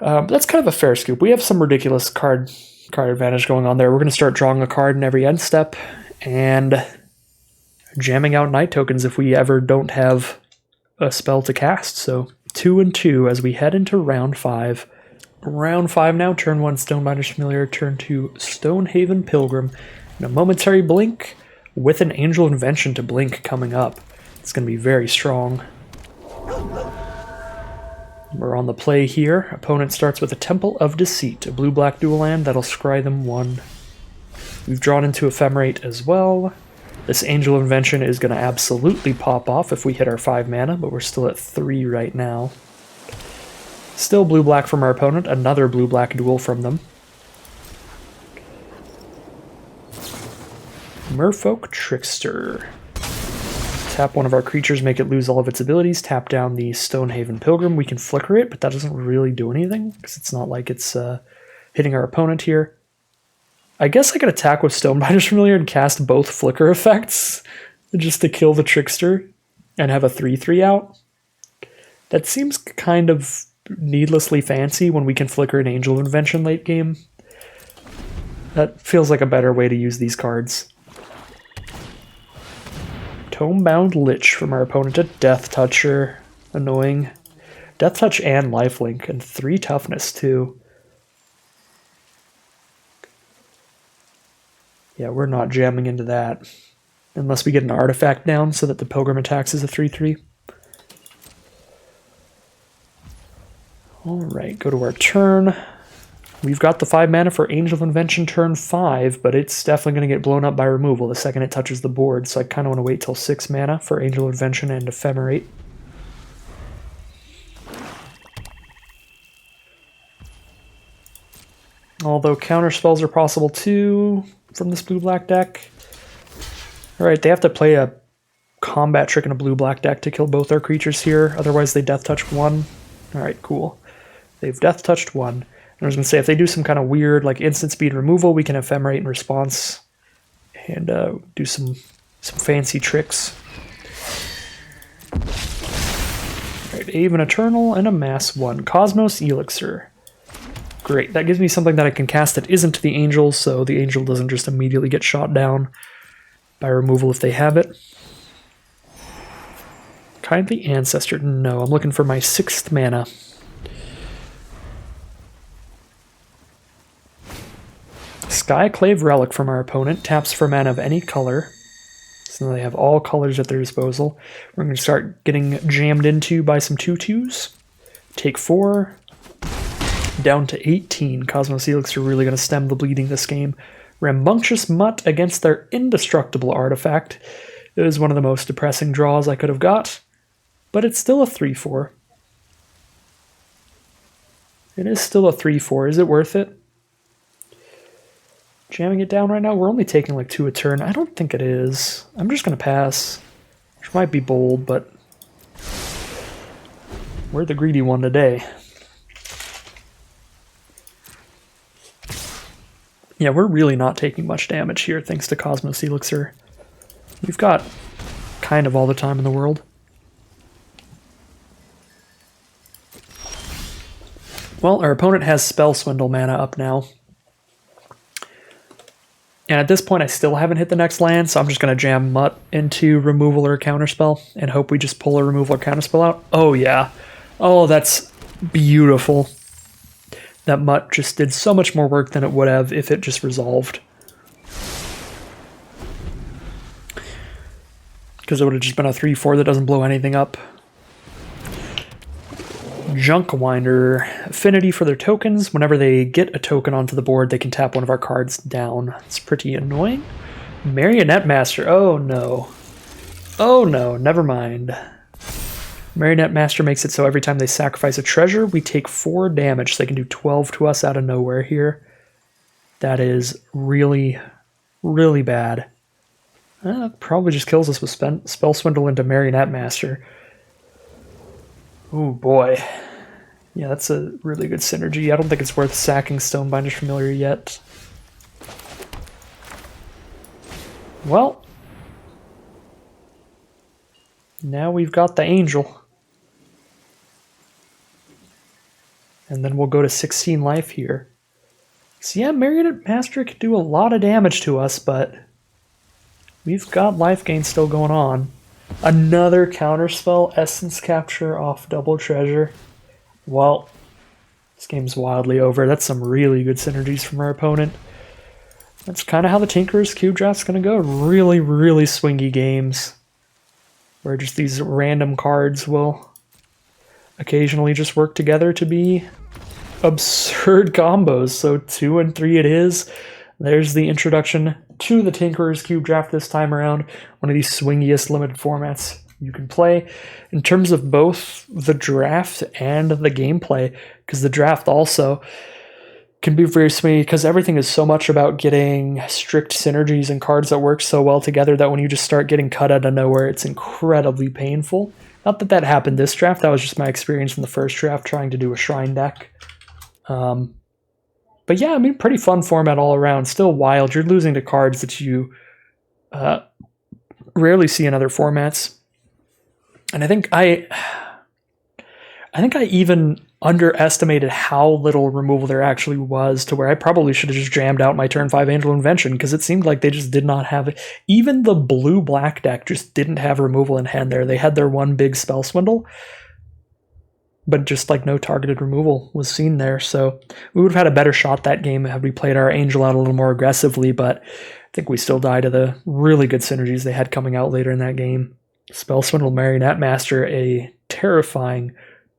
Speaker 1: That's kind of a fair scoop. We have some ridiculous card advantage going on there. We're going to start drawing a card in every end step, and jamming out Night tokens if we ever don't have a spell to cast. So 2 and 2 as we head into round 5. Round 5 now, turn 1 Stonebinder's Familiar, turn 2 Stonehaven Pilgrim, and a momentary blink with an Angel Invention to blink coming up. It's going to be very strong. We're on the play here. Opponent starts with a Temple of Deceit, a blue-black dual land that'll scry them 1. We've drawn into Ephemerate as well. This Angel Invention is going to absolutely pop off if we hit our 5 mana, but we're still at 3 right now. Still blue-black from our opponent, another blue-black duel from them. Merfolk Trickster. Tap one of our creatures, make it lose all of its abilities. Tap down the Stonehaven Pilgrim. We can flicker it, but that doesn't really do anything, because it's not like it's hitting our opponent here. I guess I could attack with Stonebinder's Familiar and cast both flicker effects just to kill the Trickster and have a 3/3 out. That seems kind of needlessly fancy when we can flicker an Angel Invention late game. That feels like a better way to use these cards. Tomebound Lich from our opponent, a Death Toucher. Annoying. Death Touch and Lifelink, and 3 toughness too. Yeah, we're not jamming into that. Unless we get an artifact down so that the Pilgrim attacks as a 3/3. Alright, go to our turn. We've got the 5 mana for Angel Invention turn 5, but it's definitely going to get blown up by removal the second it touches the board, so I kind of want to wait till 6 mana for Angel Invention and Ephemerate. Although counter spells are possible too from this blue-black deck. Alright, they have to play a combat trick in a blue-black deck to kill both our creatures here, otherwise they death touch 1. Alright, cool. They've death touched 1. And I was going to say, if they do some kind of weird, like instant speed removal, we can Ephemerate in response and do some fancy tricks. Alright, Aven Eternal and a Mass 1. Cosmos Elixir. Great, that gives me something that I can cast that isn't the Angel, so the Angel doesn't just immediately get shot down by removal if they have it. Kindly Ancestor. No, I'm looking for my 6th mana. Skyclave Relic from our opponent. Taps for mana of any color. So they have all colors at their disposal. We're going to start getting jammed into by some 2/2s. Take 4. Down to 18. Cosmos Elixir are really going to stem the bleeding this game. Rambunctious Mutt against their Indestructible Artifact. It is one of the most depressing draws I could have got, but it's still a 3/4. It is still a 3/4. Is it worth it? Jamming it down right now? We're only taking like 2 a turn. I don't think it is. I'm just going to pass. Which might be bold, but we're the greedy one today. Yeah, we're really not taking much damage here thanks to Cosmos Elixir. We've got kind of all the time in the world. Well, our opponent has Spell Swindle mana up now. And at this point, I still haven't hit the next land, so I'm just going to jam Mutt into removal or counterspell and hope we just pull a removal or counterspell out. Oh, yeah. Oh, that's beautiful. That Mutt just did so much more work than it would have if it just resolved. Because it would have just been a 3/4 that doesn't blow anything up. Junkwinder. Affinity for their tokens. Whenever they get a token onto the board, they can tap one of our cards down. It's pretty annoying. Marionette Master. Oh no. Oh no, never mind. Marionette Master makes it so every time they sacrifice a treasure, we take 4 damage, so they can do 12 to us out of nowhere here. That is really, really bad. Probably just kills us with Spell Swindle into Marionette Master. Oh boy. Yeah, that's a really good synergy. I don't think it's worth sacking Stonebinder's Familiar yet. Well, now we've got the Angel. And then we'll go to 16 life here. So yeah, Marionette Master could do a lot of damage to us, but we've got life gain still going on. Another counterspell, Essence Capture off Double Treasure. Well, this game's wildly over. That's some really good synergies from our opponent. That's kind of how the Tinkerer's Cube Draft's going to go. Really, really swingy games. Where just these random cards will occasionally just work together to be absurd combos. So 2 and 3 it is. there's the introduction to the Tinkerer's Cube Draft this time around. One of the swingiest limited formats you can play in terms of both the draft and the gameplay, because the draft also can be very swingy because everything is so much about getting strict synergies and cards that work so well together that when you just start getting cut out of nowhere, it's incredibly painful. Not that that happened this draft, that was just my experience in the first draft trying to do a Shrine deck. But yeah, I mean, pretty fun format all around. Still wild. You're losing to cards that you rarely see in other formats. And I think I even underestimated how little removal there actually was, to where I probably should have just jammed out my turn 5 Angel Invention, because it seemed like they just did not have it. Even the blue-black deck just didn't have removal in hand there. They had their one big Spell Swindle, but just like no targeted removal was seen there. So we would have had a better shot that game had we played our Angel out a little more aggressively, but I think we still died to the really good synergies they had coming out later in that game. Spell Swindle, Marionette Master, a terrifying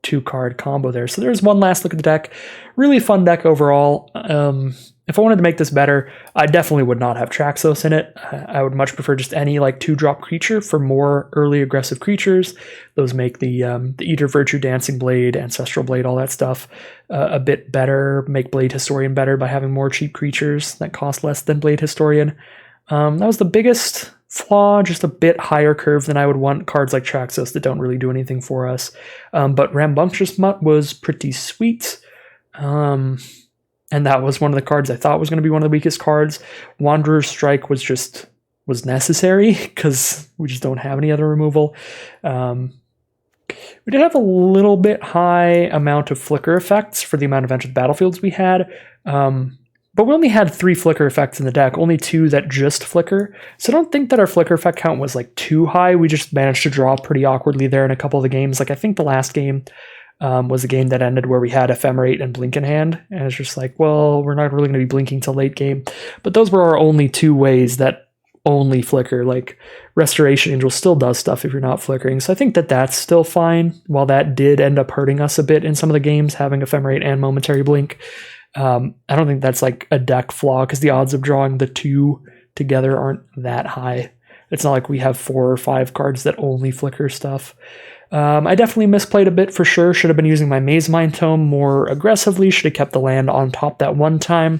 Speaker 1: 2-card combo there. So there's one last look at the deck. Really fun deck overall. If I wanted to make this better, I definitely would not have Traxos in it. I would much prefer just any like 2-drop creature for more early aggressive creatures. Those make the Eater Virtue, Dancing Blade, Ancestral Blade, all that stuff a bit better. Make Blade Historian better by having more cheap creatures that cost less than Blade Historian. That was the biggest flaw, just a bit higher curve than I would want cards like Traxos that don't really do anything for us. But Rambunctious Mutt was pretty sweet. And that was one of the cards I thought was going to be one of the weakest cards. Wanderer's Strike was necessary because we just don't have any other removal. We did have a little bit high amount of flicker effects for the amount of entered battlefields we had. But we only had 3 flicker effects in the deck, only 2 that just flicker. So I don't think that our flicker effect count was like too high. We just managed to draw pretty awkwardly there in a couple of the games. Like I think the last game was a game that ended where we had Ephemerate and Blink in hand. And it's just like, well, we're not really going to be blinking till late game. But those were our only 2 ways that only flicker. Like Restoration Angel still does stuff if you're not flickering. So I think that that's still fine. While that did end up hurting us a bit in some of the games, having Ephemerate and Momentary Blink. I don't think that's like a deck flaw, because the odds of drawing the 2 together aren't that high. It's not like we have 4 or 5 cards that only flicker stuff. I definitely misplayed a bit for sure. Should have been using my Maze Mind Tome more aggressively. Should have kept the land on top that one time.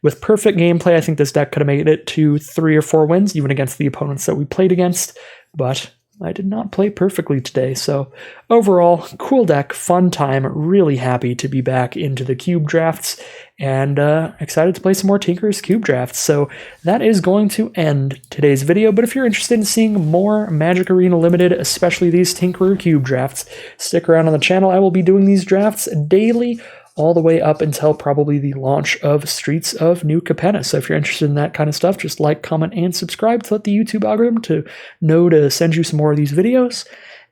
Speaker 1: With perfect gameplay, I think this deck could have made it to 3 or 4 wins, even against the opponents that we played against. But I did not play perfectly today, so overall, cool deck, fun time, really happy to be back into the cube drafts, and excited to play some more Tinkerer's Cube drafts. So that is going to end today's video, but if you're interested in seeing more Magic Arena Limited, especially these Tinkerer Cube drafts, stick around on the channel. I will be doing these drafts daily, all the way up until probably the launch of Streets of New Capenna. So if you're interested in that kind of stuff, just like, comment, and subscribe to let the YouTube algorithm to know to send you some more of these videos.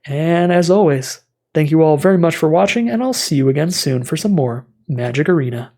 Speaker 1: And as always, thank you all very much for watching, and I'll see you again soon for some more Magic Arena.